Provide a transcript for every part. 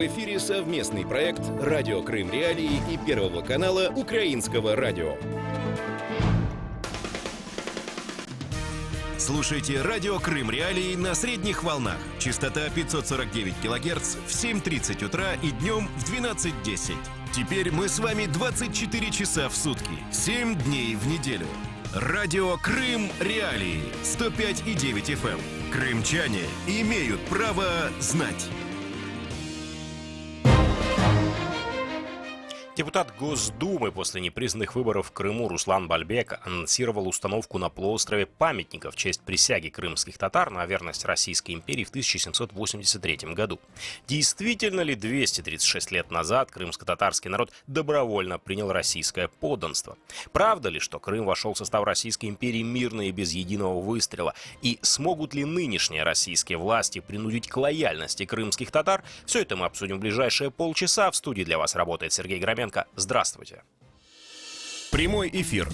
В эфире совместный проект «Радио Крым Реалии» и Первого канала Украинского радио. Слушайте «Радио Крым Реалии» на средних волнах. Частота 549 кГц в 7:30 утра и днем в 12:10. Теперь мы с вами 24 часа в сутки, 7 дней в неделю. Радио Крым Реалии 105,9 FM. Крымчане имеют право знать. Депутат Госдумы после непризнанных выборов в Крыму Руслан Бальбек анонсировал установку на полуострове памятника в честь присяги крымских татар на верность Российской империи в 1783 году. Действительно ли 236 лет назад крымско-татарский народ добровольно принял российское подданство? Правда ли, что Крым вошел в состав Российской империи мирно и без единого выстрела? И смогут ли нынешние российские власти принудить к лояльности крымских татар? Все это мы обсудим в ближайшие полчаса. В студии для вас работает Сергей Громенко. Здравствуйте. Прямой эфир.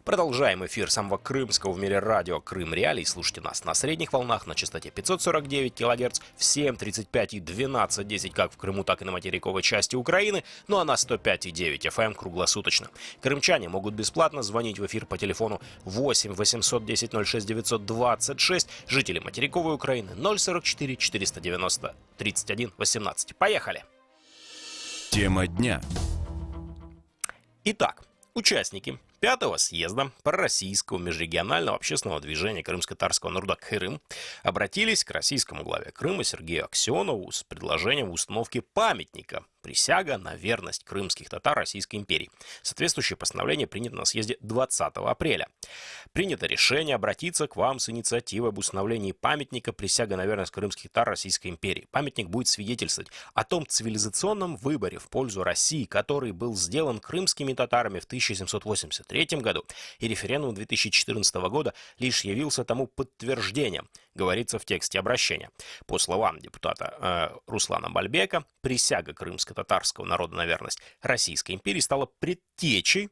Продолжаем эфир самого крымского в мире радио Крым Реалии. Слушайте нас на средних волнах на частоте 549 кГц в 7:35 и 12:10 как в Крыму, так и на материковой части Украины, ну а на 105,9 FM круглосуточно. Крымчане могут бесплатно звонить в эфир по телефону 8 810 06 926, жители материковой Украины 044 490 31 18. Поехали! Тема дня. Итак, участники 5-го съезда пророссийского межрегионального общественного движения крымско-татарского народа «Крым» обратились к российскому главе Крыма Сергею Аксенову с предложением установки памятника «Присяга на верность крымских татар Российской империи». Соответствующее постановление принято на съезде 20 апреля. Принято решение обратиться к вам с инициативой об установлении памятника «Присяга на верность крымских татар Российской империи». Памятник будет свидетельствовать о том цивилизационном выборе в пользу России, который был сделан крымскими татарами в 1783 году, и референдум 2014 года лишь явился тому подтверждением, говорится в тексте обращения. По словам депутата Руслана Бальбека, присяга крымско-татарского народа на верность Российской империи стала предтечей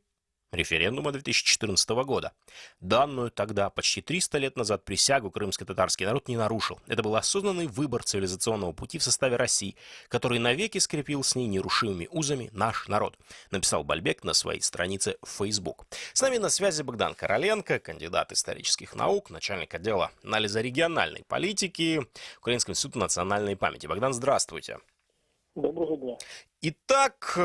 референдума 2014 года. Данную тогда, почти 300 лет назад, присягу крымско-татарский народ не нарушил. Это был осознанный выбор цивилизационного пути в составе России, который навеки скрепил с ней нерушимыми узами наш народ, написал Бальбек на своей странице в Facebook. С нами на связи Богдан Короленко, кандидат исторических наук, начальник отдела анализа региональной политики Украинского института национальной памяти. Богдан, здравствуйте. Доброго дня. Итак,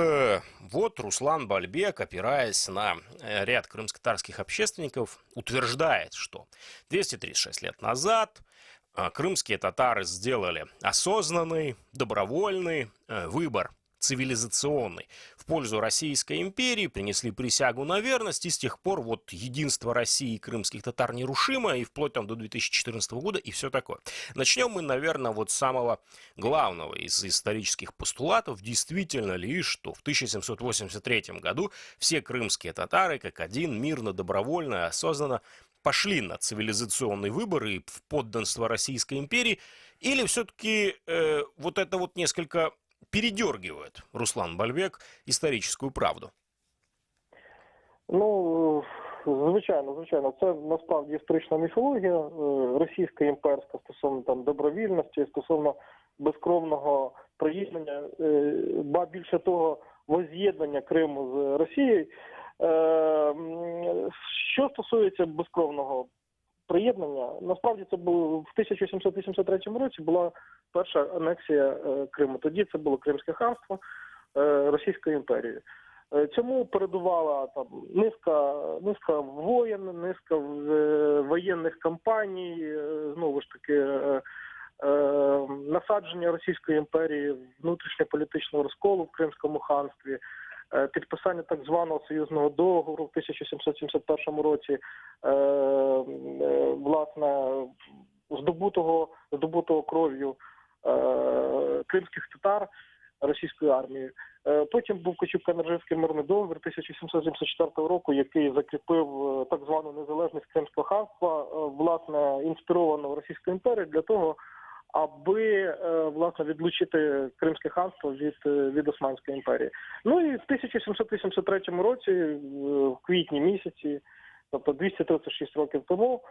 вот Руслан Бальбек, опираясь на ряд крымско-татарских общественников, утверждает, что 236 лет назад крымские татары сделали осознанный, добровольный выбор, цивилизационный, в пользу Российской империи, принесли присягу на верность, и с тех пор вот единство России и крымских татар нерушимо, и вплоть там до 2014 года, и все такое. Начнем мы, наверное, вот с самого главного из исторических постулатов. Действительно ли, что в 1783 году все крымские татары, как один, мирно, добровольно и осознанно пошли на цивилизационный выбор и в подданство Российской империи, или все-таки вот это вот несколько передергивает Руслан Бальбек історичну правду? Ну, звичайно. Це насправді історична міфологія російська імперська стосовно там добровільності, стосовно безкровного приєднання, ба більше того, воз'єднання Криму з Росією. Що стосується безкровного приєднання, насправді це було в 1783 році була перша анексія Криму. Тоді це було Кримське ханство Російської імперії. Цьому передувала там низка воєн, низка воєнних кампаній, знову ж таки насадження Російської імперії, внутрішньополітичного розколу в Кримському ханстві, підписання так званого союзного договору в 1771 році, власне, здобутого кров'ю кримських татар російською армією. Потім був Кочубко-Енерджинський мирний договір 1774 року, який закріпив так звану незалежність Кримського ханства, власне, інспірованого Російською імперією для того, аби, власне, відлучити Кримське ханство від Османської імперії. Ну і в 1783 році, в квітні місяці, тобто 236 років тому,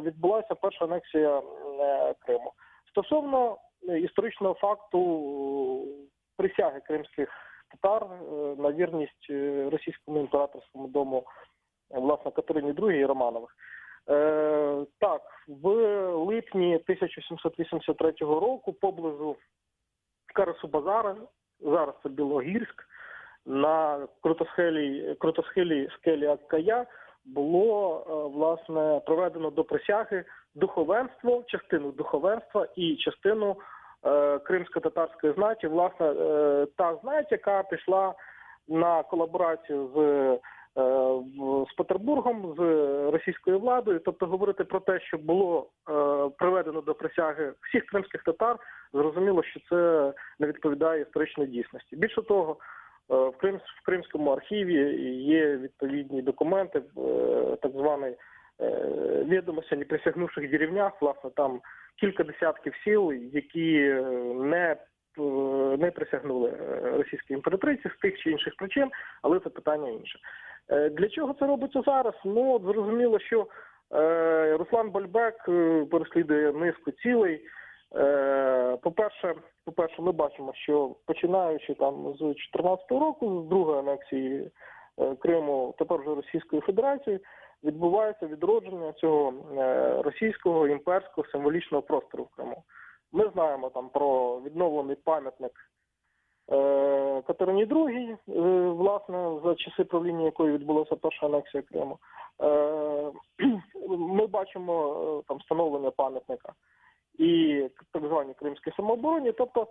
відбулася перша анексія Криму. Стосовно історичного факту присяги кримських татар на вірність російському імператорському дому, власне, Катерині II і Романових. Так, в липні 1783 року поблизу Карасу-Базара, зараз це Білогірськ, на крутосхилі скелі Аккая було, власне, проведено до присяги духовенство, частину духовенства і частину кримсько-татарської знаті, власне, та знать, яка пішла на колаборацію з Петербургом, з російською владою. Тобто говорити про те, що було приведено до присяги всіх кримських татар, зрозуміло, що це не відповідає історичній дійсності. Більше того, в Кримському архіві є відповідні документи, так званий відомості неприсягнувших деревнях, власне, там кілька десятків сіл, які не присягнули російській імператриці з тих чи інших причин, але це питання інше. Для чого це робиться зараз? Ну, зрозуміло, що Руслан Бальбек переслідує низку цілей. По-перше, ми бачимо, що починаючи там з 2014 року, з другої анексії Криму, тепер вже Російської Федерації, відбувається відродження цього російського імперського символічного простору в Криму. Ми знаємо там про відновлений пам'ятник Катерині II, власне, за часи правління якої відбулася перша анексія Криму. Ми бачимо там встановлення пам'ятника і так званій Кримській самообороні. Тобто,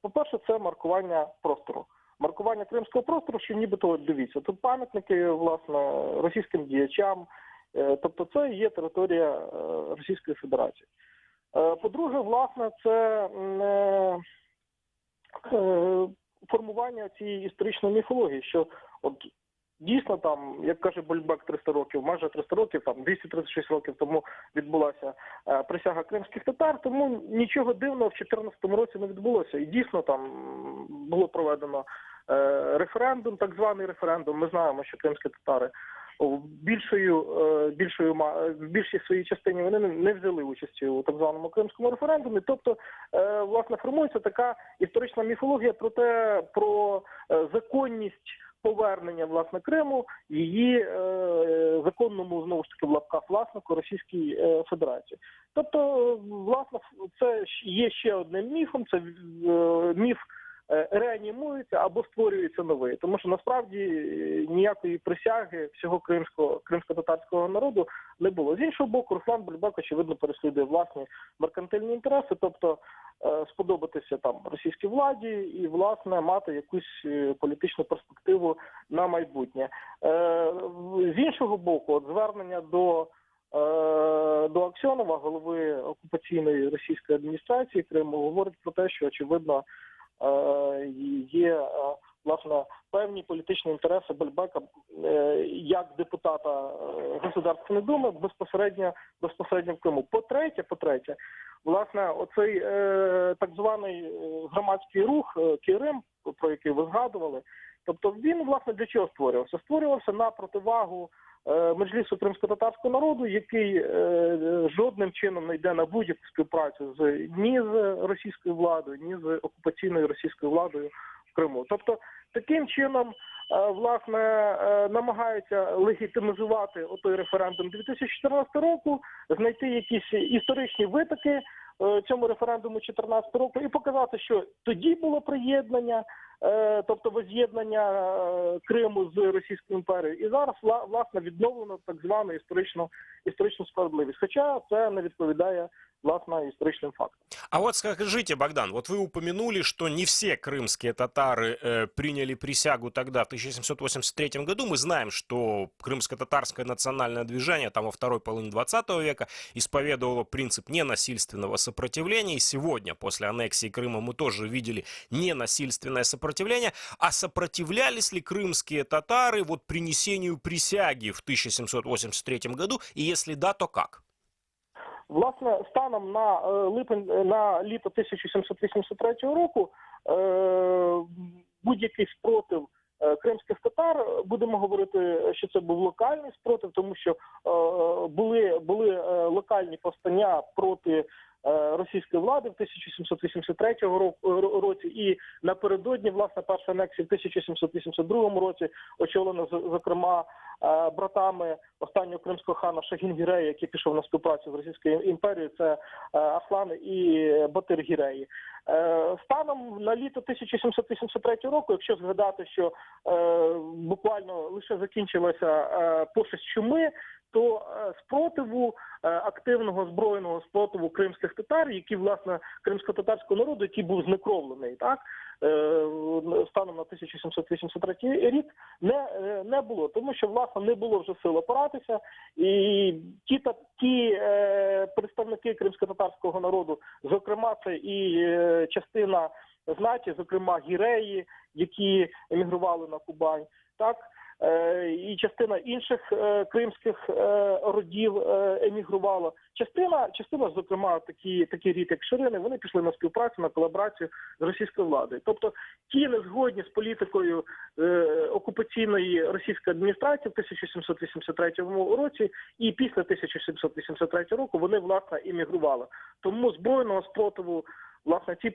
по-перше, це маркування простору. Маркування кримського простору, що нібито, дивіться, тут пам'ятники, власне, російським діячам, тобто це є територія Російської Федерації. По-друге, власне, це формування цієї історичної міфології, що от дійсно там, як каже Бальбек, 300 років, майже 300 років, там 236 років тому відбулася присяга кримських татар, тому нічого дивного в 2014 році не відбулося. І дійсно там було проведено референдум, так званий референдум. Ми знаємо, що кримські татари в більшій своїй частині вони не взяли участі у так званому кримському референдумі. Тобто, власне, формується така історична міфологія про законність повернення, власне, Криму, її законному, знову ж таки, в лапках власнику Російській Федерації. Тобто, власне, це є ще одним міфом, це міф реанімується або створюється новий. Тому що, насправді, ніякої присяги всього кримсько-татарського народу не було. З іншого боку, Руслан Бальбек, очевидно, переслідує власні меркантильні інтереси, тобто сподобатися там російській владі і, власне, мати якусь політичну перспективу на майбутнє. З іншого боку, от звернення до Аксьонова, голови окупаційної російської адміністрації Криму, говорить про те, що, очевидно, є, власне, певні політичні інтереси Бальбека як депутата Государственної Думи безпосередньо в Криму. По-третє, власне, оцей так званий громадський рух Кирим, про який ви згадували, тобто він, власне, для чого створювався? Створювався на противагу Меджлісу кримсько-татарського народу, який жодним чином не йде на будь-яку співпрацю ні з російською владою, ні з окупаційною російською владою в Криму. Тобто, таким чином, власне, намагаються легітимізувати отой референдум 2014 року, знайти якісь історичні витоки цьому референдуму 2014 року і показати, що тоді було приєднання, тобто воз'єднання Криму з Російською імперією. І зараз, власне, відновлено так звану історичну справедливість. Хоча це не відповідає, власне, историческим фактам. А вот скажите, Богдан, вот вы упомянули, что не все крымские татары приняли присягу тогда, в 1783 году. Мы знаем, что крымско-татарское национальное движение там во второй половине 20 века исповедовало принцип ненасильственного сопротивления. И сегодня, после аннексии Крыма, мы тоже видели ненасильственное сопротивление. А сопротивлялись ли крымские татары вот принесению присяги в 1783 году? И если да, то как? Власне, станом на літо 1783 року будь-який спротив кримських татар, будемо говорити, що це був локальний спротив, тому що були локальні повстання проти російської влади в 1783 році, і напередодні, власне, першої анексії в 1782 році, очолена, зокрема, братами останнього кримського хана Шагін-Гірея, який пішов на співпрацю з Російською імперією, це Аслан і Батир-Гіреї. Станом на літо 1783 року, якщо згадати, що буквально лише закінчилася пошесть чуми, то спротиву, активного збройного спротиву кримських татар, які, власне, кримсько-татарського народу, який був знекровлений, так, станом на 1783 рік, не було. Тому що, власне, не було вже сил опиратися, і ті представники кримсько-татарського народу, зокрема, це і частина знаті, зокрема, гіреї, які емігрували на Кубань, так, і частина інших кримських родів емігрувала. Частина, зокрема, такий рід, як Ширини, вони пішли на співпрацю, на колаборацію з російською владою. Тобто ті не згодні з політикою окупаційної російської адміністрації в 1783 році і після 1783 року вони, власне, емігрували. Тому збройного спротиву, власне, цій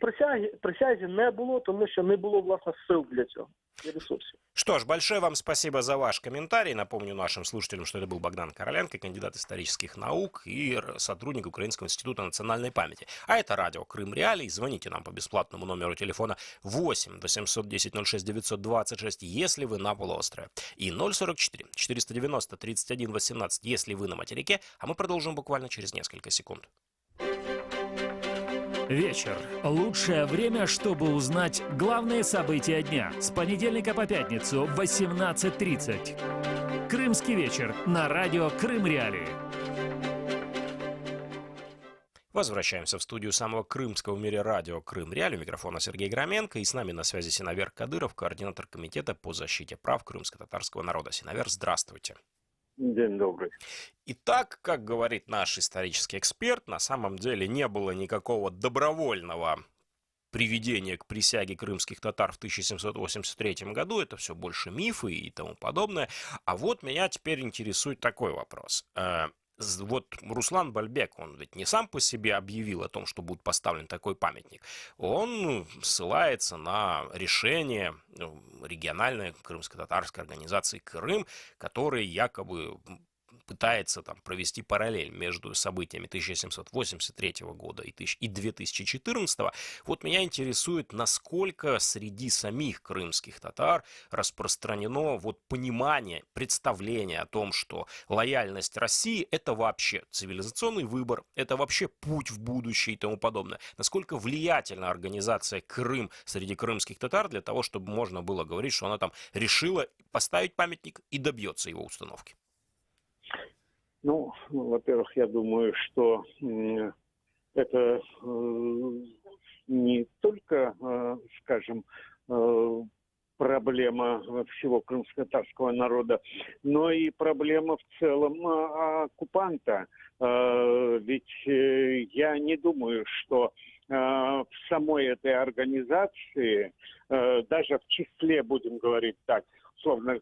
присязі не было, тому что не было, власне, сил для цього и ресурсов. Что ж, большое вам спасибо за ваш комментарий. Напомню нашим слушателям, что это был Богдан Короленко, кандидат исторических наук и сотрудник Украинского института национальной памяти. А это радио Крым Реалии. Звоните нам по бесплатному номеру телефона 8 810 06 926, если вы на полуострове. И 044 490 31 18, если вы на материке. А мы продолжим буквально через несколько секунд. Вечер. Лучшее время, чтобы узнать главные события дня. С понедельника по пятницу в 18:30. Крымский вечер на радио Крым Реалии. Возвращаемся в студию самого крымского в мире радио Крым Реалии. У микрофона Сергей Громенко. И с нами на связи Синавер Кадыров, координатор комитета по защите прав крымско-татарского народа. Синавер, здравствуйте. День добрый. Итак, как говорит наш исторический эксперт, на самом деле не было никакого добровольного приведения к присяге крымских татар в 1783 году. Это все больше мифы и тому подобное. А вот меня теперь интересует такой вопрос. Вот Руслан Бальбек, он ведь не сам по себе объявил о том, что будет поставлен такой памятник. Он ссылается на решение региональной крымско-татарской организации «Крым», которая якобы пытается там провести параллель между событиями 1783 года и 2014. Вот меня интересует, насколько среди самих крымских татар распространено вот понимание, представление о том, что лояльность России – это вообще цивилизационный выбор, это вообще путь в будущее и тому подобное. Насколько влиятельна организация «Крым» среди крымских татар для того, чтобы можно было говорить, что она там решила поставить памятник и добьется его установки? Ну, во-первых, я думаю, что это не только, скажем, проблема всего крымско-татарского народа, но и проблема в целом оккупанта. Ведь я не думаю, что в самой этой организации, даже в числе, будем говорить так, условно,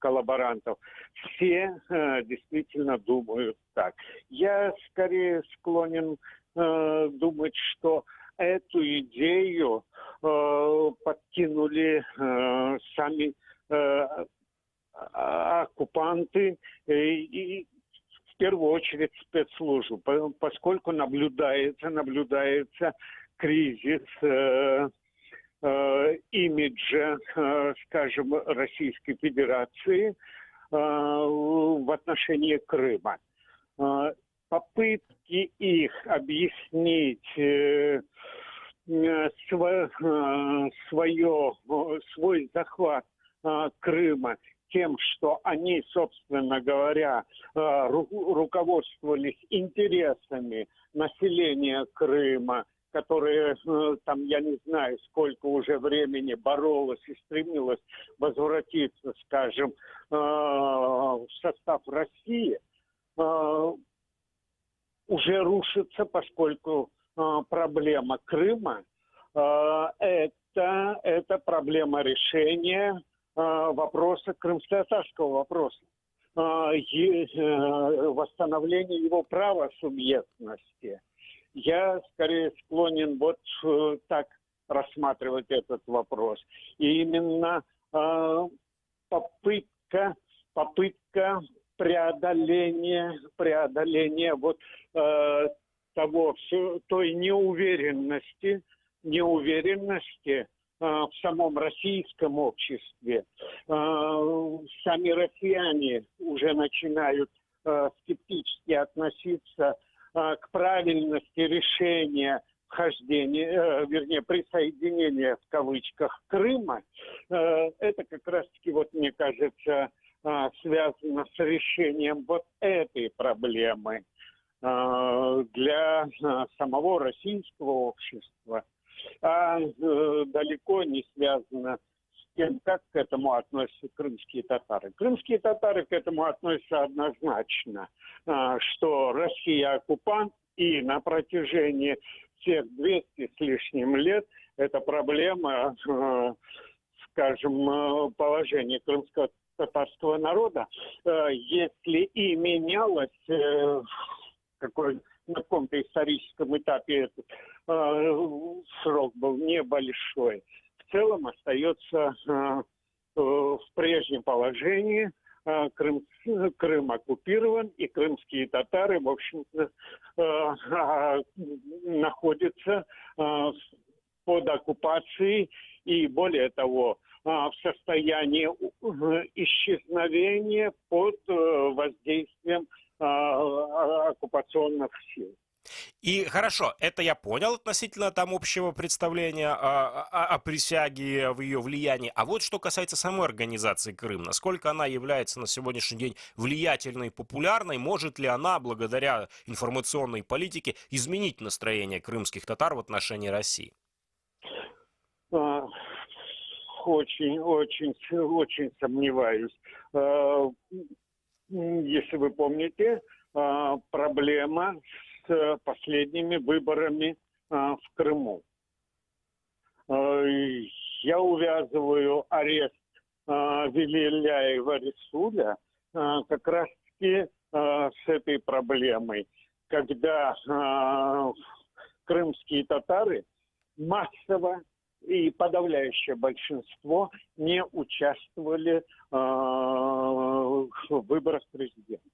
коллаборантов, все действительно думают так. Я скорее склонен думать, что эту идею подкинули сами оккупанты и в первую очередь спецслужбы, поскольку наблюдается кризис имиджа, скажем, Российской Федерации в отношении Крыма. Попытки их объяснить свой захват Крыма тем, что они, собственно говоря, руководствовались интересами населения Крыма, которое там, я не знаю, сколько уже времени боролось и стремилось возвратиться, скажем, в состав России, уже рушится, поскольку проблема Крыма это проблема решения вопроса, крымско-татарского вопроса, восстановления его права субъектности. Я скорее склонен вот так рассматривать этот вопрос. И именно попытка преодоления вот той неуверенности в самом российском обществе. Сами россияне уже начинают скептически относиться к правильности решения присоединения в кавычках Крыма. Это как раз-таки, вот мне кажется, связано с решением вот этой проблемы для самого российского общества, а далеко не связано с тем, как к этому относятся крымские татары. Крымские татары к этому относятся однозначно, что Россия оккупант, и на протяжении всех 200 с лишним лет эта проблема, скажем, положение крымского татарского народа, если и менялось на каком-то историческом этапе этот срок был небольшой, в целом остается в прежнем положении. Крым оккупирован, и крымские татары, в общем-то, находятся под оккупацией и, более того, в состоянии исчезновения под воздействием оккупационных сил. И хорошо, это я понял относительно там общего представления о присяге, в ее влиянии. А вот что касается самой организации Крым, насколько она является на сегодняшний день влиятельной, популярной, может ли она, благодаря информационной политике, изменить настроение крымских татар в отношении России? Очень сомневаюсь. Если вы помните, проблема с последними выборами в Крыму. Я увязываю арест Велиляева Ресуля как раз-таки с этой проблемой, когда крымские татары массово и подавляющее большинство не участвовали в выборах президента.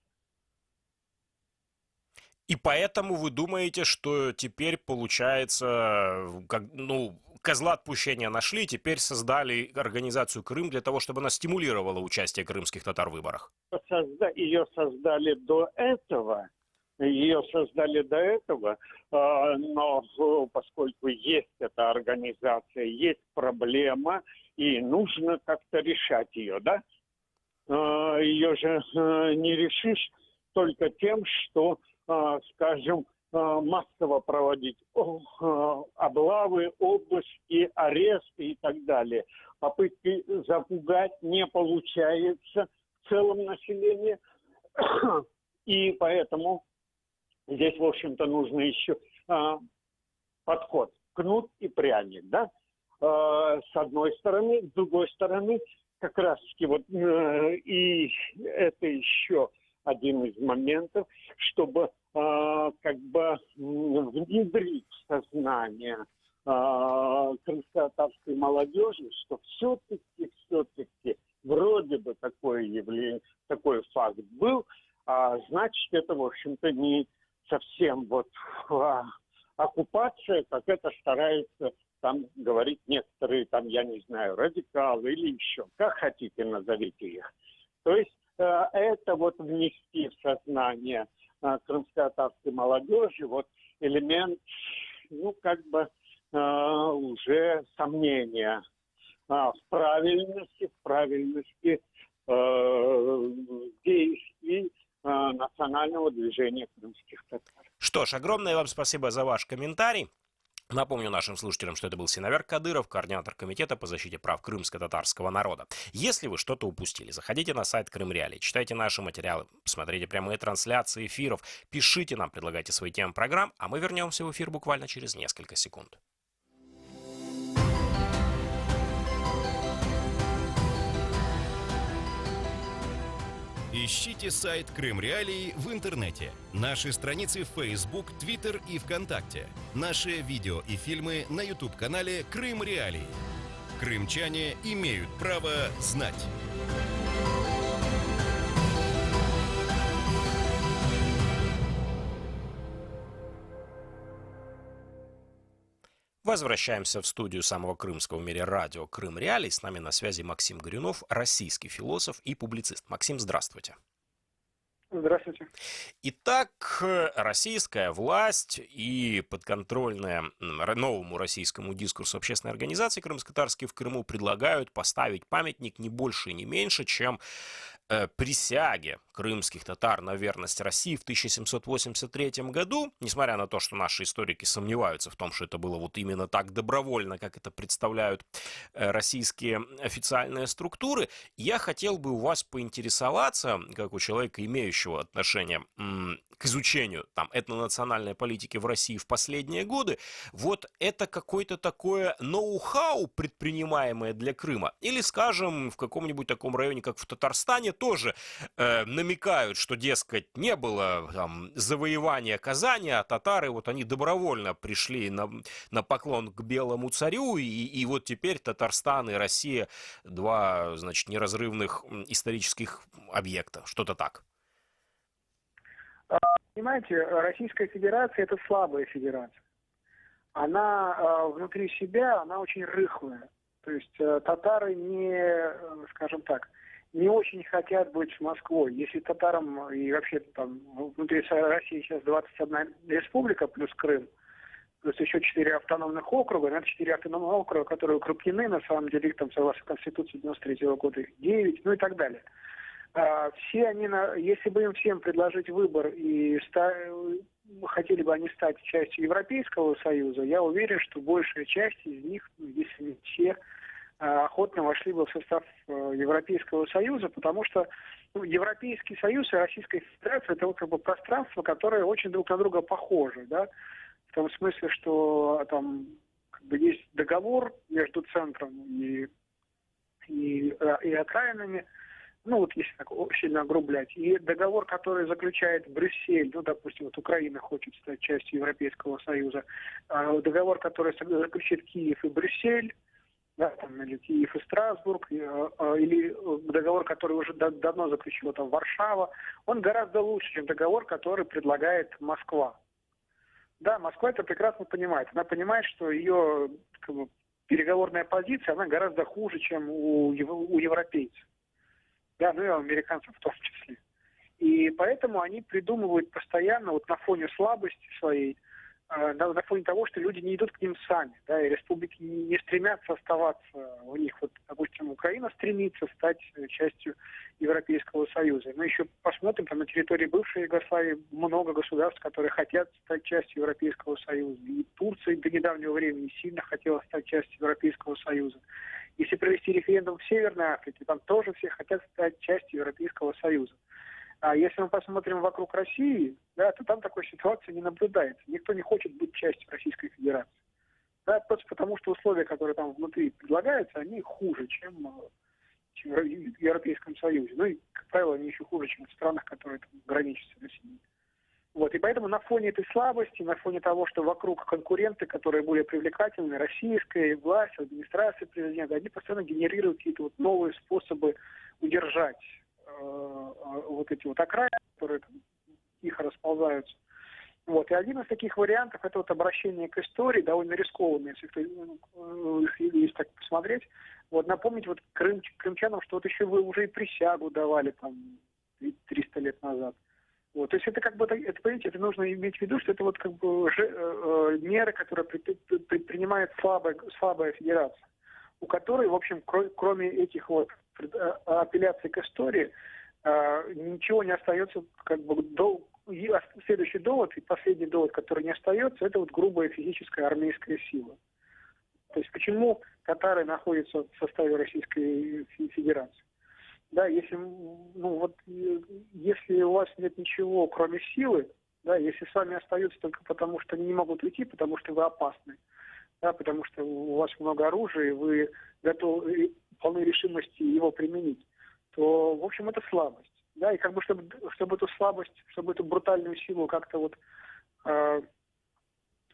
И поэтому вы думаете, что теперь, получается, козла отпущения нашли, теперь создали организацию Крым для того, чтобы она стимулировала участие крымских татар в выборах? Ее создали до этого, но поскольку есть эта организация, есть проблема, и нужно как-то решать ее, да? Ее же не решишь только тем, что, скажем, массово проводить облавы, обыски, аресты и так далее. Попытки запугать не получается в целом населения, и поэтому здесь, в общем-то, нужно еще подход кнут и пряник, да? С одной стороны, с другой стороны, как раз-таки вот и это еще один из моментов, чтобы как бы внедрить в сознание крымско-татарской молодежи, что все-таки вроде бы такое явление, такой факт был, а значит, это, в общем-то, не совсем вот оккупация, как это стараются там говорить некоторые, там, я не знаю, радикалы или еще, как хотите назовите их. То есть это вот внести в сознание крымско-татарской молодежи вот элемент, уже сомнения в правильности действий национального движения крымских татар. Что ж, огромное вам спасибо за ваш комментарий. Напомню нашим слушателям, что это был Синоверк Кадыров, координатор комитета по защите прав крымско-татарского народа. Если вы что-то упустили, заходите на сайт Крым Реалии, читайте наши материалы, смотрите прямые трансляции эфиров, пишите нам, предлагайте свои темы программ, а мы вернемся в эфир буквально через несколько секунд. Ищите сайт Крым Реалии в интернете, наши страницы в Facebook, Twitter и ВКонтакте, наши видео и фильмы на YouTube-канале Крым Реалии. Крымчане имеют право знать. Возвращаемся в студию самого крымского в мире радио «Крым Реалии». С нами на связи Максим Горюнов, российский философ и публицист. Максим, здравствуйте. Здравствуйте. Итак, российская власть и подконтрольная новому российскому дискурсу общественной организации крымско-татарские в Крыму предлагают поставить памятник не больше и не меньше, чем присяге крымских татар на верность России в 1783 году, несмотря на то, что наши историки сомневаются в том, что это было вот именно так добровольно, как это представляют российские официальные структуры, я хотел бы у вас поинтересоваться, как у человека, имеющего отношение к изучению там этнонациональной политики в России в последние годы, вот это какое-то такое ноу-хау, предпринимаемое для Крыма, или, скажем, в каком-нибудь таком районе, как в Татарстане, тоже намекают, что, дескать, не было там завоевания Казани, а татары, вот они добровольно пришли на поклон к белому царю, и вот теперь Татарстан и Россия два, значит, неразрывных исторических объекта, что-то так. Понимаете, Российская Федерация – это слабая федерация. Она внутри себя, она очень рыхлая. То есть татары не, скажем так, не очень хотят быть с Москвой. Если татарам и вообще там внутри России сейчас 21 республика плюс Крым, плюс еще 4 автономных округа, это 4 автономных округа, которые укрупнены, на самом деле, их там, согласно Конституции 93 года, их 9, ну и так далее. Все они, если бы им всем предложить выбор и хотели бы они стать частью Европейского Союза, я уверен, что большая часть из них, если не все, охотно вошли бы в состав Европейского Союза, потому что Европейский Союз и Российская Федерация – это вот как бы пространство, которое очень друг на друга похоже, да, в том смысле, что там как бы есть договор между центром и окраинами. Ну, вот если так сильно огрублять. И договор, который заключает Брюссель, ну, допустим, вот Украина хочет стать частью Европейского Союза, договор, который заключит Киев и Брюссель, да, там, или Киев и Страсбург, или договор, который уже давно заключила там Варшава, он гораздо лучше, чем договор, который предлагает Москва. Да, Москва это прекрасно понимает. Она понимает, что ее как бы, переговорная позиция, она гораздо хуже, чем у европейцев. Да, ну и у американцев в том числе. И поэтому они придумывают постоянно, вот на фоне слабости своей, на фоне того, что люди не идут к ним сами, да, и республики не стремятся оставаться у них. Вот, допустим, Украина стремится стать частью Европейского Союза. Мы еще посмотрим, там на территории бывшей Югославии много государств, которые хотят стать частью Европейского Союза. И Турция до недавнего времени сильно хотела стать частью Европейского Союза. Если провести референдум в Северной Африке, там тоже все хотят стать частью Европейского Союза. А если мы посмотрим вокруг России, да, то там такой ситуации не наблюдается. Никто не хочет быть частью Российской Федерации. Да, просто потому что условия, которые там внутри предлагаются, они хуже, чем в Европейском Союзе. Ну и, как правило, они еще хуже, чем в странах, которые там граничат с Россией. Вот, и поэтому на фоне этой слабости, на фоне того, что вокруг конкуренты, которые более привлекательны, российская власть, администрация президента, они постоянно генерируют какие-то вот новые способы удержать вот эти вот окраины, которые там тихо расползаются. Вот, и один из таких вариантов – это вот обращение к истории, довольно рискованное, если так посмотреть. Вот, напомнить вот крымчанам, что вот еще вы уже и присягу давали там 300 лет назад. Вот, то есть это как бы, это, понимаете, это нужно иметь в виду, что это вот как бы меры, которые предпринимает слабая федерация, у которой, в общем, кроме этих вот апелляций к истории, ничего не остается, как бы, следующий довод и последний довод, который не остается, это вот грубая физическая армейская сила. То есть почему татары находятся в составе Российской Федерации? Да, если у вас нет ничего, кроме силы, да, если с вами остаются только потому, что они не могут уйти, потому что вы опасны, да, потому что у вас много оружия, и вы готовы, полны решимости его применить, то, в общем, это слабость. Да, и как бы чтобы эту слабость, чтобы эту брутальную силу как-то вот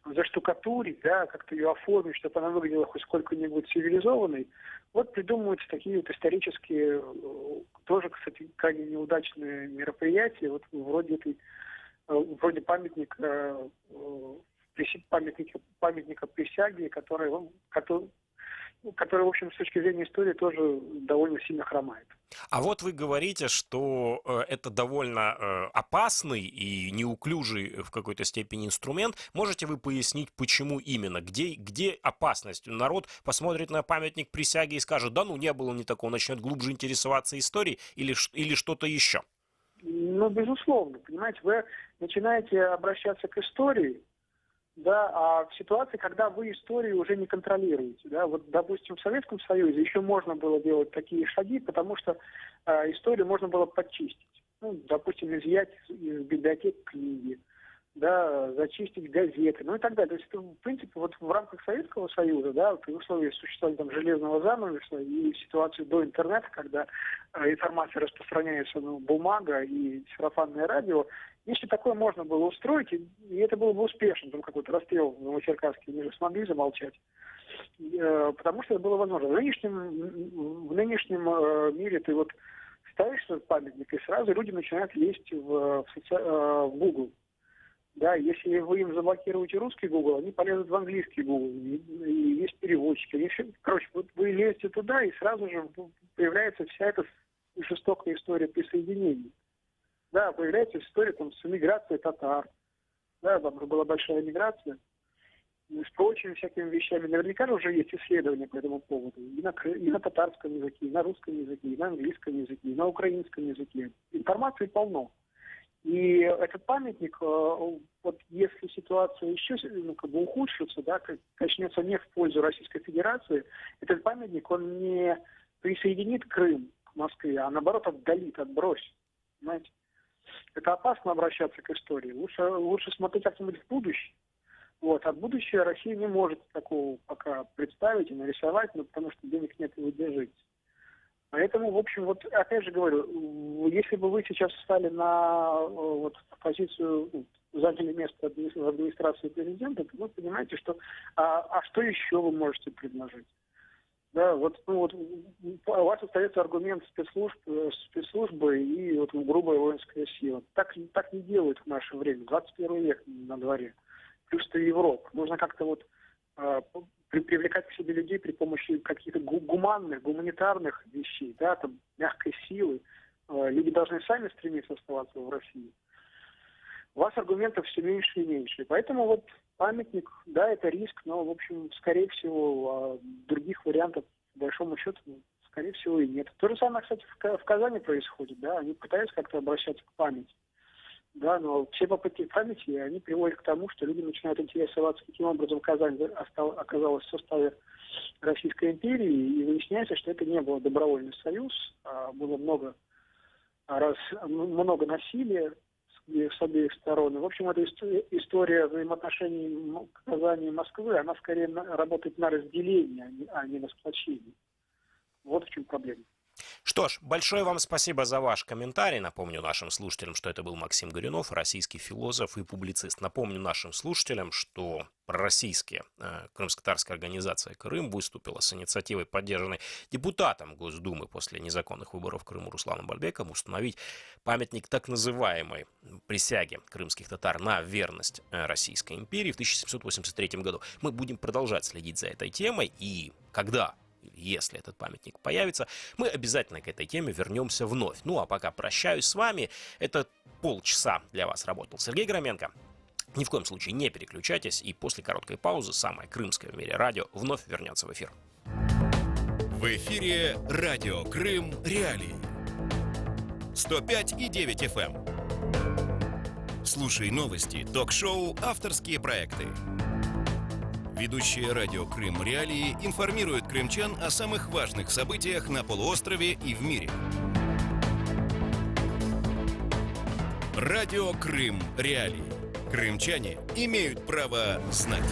заштукатурить, да, как-то ее оформить, чтобы она выглядела хоть сколько-нибудь цивилизованной, вот придумываются такие вот исторические, тоже, кстати, крайне неудачные мероприятия, вот вроде памятника присяги, который, в общем, с точки зрения истории тоже довольно сильно хромает. А вот вы говорите, что это довольно опасный и неуклюжий в какой-то степени инструмент. Можете вы пояснить, почему именно? Где опасность? Народ посмотрит на памятник присяги и скажет, да ну не было ни такого, начнет глубже интересоваться историей или что-то еще? Ну, безусловно, понимаете, вы начинаете обращаться к истории, да, а в ситуации, когда вы историю уже не контролируете, да, вот, допустим, в Советском Союзе еще можно было делать такие шаги, потому что историю можно было подчистить, ну, допустим, изъять из библиотек книги, да, зачистить газеты, ну и так далее. То есть, в принципе, вот в рамках Советского Союза, да, при условии существования там железного занавеса и ситуации до интернета, когда информация распространяется, ну, бумага и сарафанное радио, если такое можно было устроить, и это было бы успешно, там какой-то расстрел в Новочеркасске, они же смогли замолчать, потому что это было возможно. В нынешнем мире ты вот ставишь этот памятник, и сразу люди начинают лезть в Google. Да, если вы им заблокируете русский Google, они полезут в английский Google, и есть переводчики. Короче, вот вы лезете туда, и сразу же появляется вся эта жестокая история присоединения. Да, появляется история там с эмиграцией татар. Да, там была большая эмиграция. И с прочими всякими вещами. Наверняка уже есть исследования по этому поводу. И на татарском языке, и на русском языке, и на английском языке, и на украинском языке. Информации полно. И этот памятник, вот если ситуация еще ухудшится, да, начнется не в пользу Российской Федерации, этот памятник, он не присоединит Крым к Москве, а наоборот отдалит, отбросит. Понимаете? Это опасно обращаться к истории. Лучше смотреть как-нибудь в будущее. Вот. А будущее Россия не может такого пока представить и нарисовать, потому что денег нет и вы держитесь. Поэтому, в общем, вот опять же говорю, если бы вы сейчас встали на позицию, заняли место в администрации президента, то вы понимаете, что что еще вы можете предложить? Да, у вас остается аргумент спецслужбы и грубая воинская сила. Так не делают в наше время. 21 век на дворе. Плюс-то Европа. Нужно как-то привлекать к себе людей при помощи каких-то гуманитарных вещей, да, там, мягкой силы. Люди должны сами стремиться оставаться в России. У вас аргументов все меньше и меньше. Поэтому памятник, да, это риск, но, в общем, скорее всего, других вариантов, по большому счету, скорее всего, и нет. То же самое, кстати, в Казани происходит, да, они пытаются как-то обращаться к памяти. Да, но все попытки памяти, они приводят к тому, что люди начинают интересоваться, каким образом Казань оказалась в составе Российской империи, и выясняется, что это не был добровольный союз, а было много насилия с обеих сторон. И, в общем, эта история взаимоотношений Казани и Москвы, она скорее работает на разделение, а не на сплочение. Вот в чем проблема. Что ж, большое вам спасибо за ваш комментарий. Напомню нашим слушателям, что это был Максим Горюнов, российский философ и публицист. Напомню нашим слушателям, что пророссийская крымско-татарская организация «Крым» выступила с инициативой, поддержанной депутатом Госдумы после незаконных выборов в Крыму Русланом Бальбеком, установить памятник так называемой присяги крымских татар на верность Российской империи в 1783 году. Мы будем продолжать следить за этой темой, и если этот памятник появится, мы обязательно к этой теме вернемся вновь. Ну а пока прощаюсь с вами. Это полчаса для вас работал Сергей Громенко. Ни в коем случае не переключайтесь, и после короткой паузы самое крымское в мире радио вновь вернется в эфир. В эфире радио Крым Реалии. 105,9 FM. Слушай новости, ток-шоу, авторские проекты. Ведущие радио Крым Реалии информируют крымчан о самых важных событиях на полуострове и в мире. Радио Крым Реалии. Крымчане имеют право знать.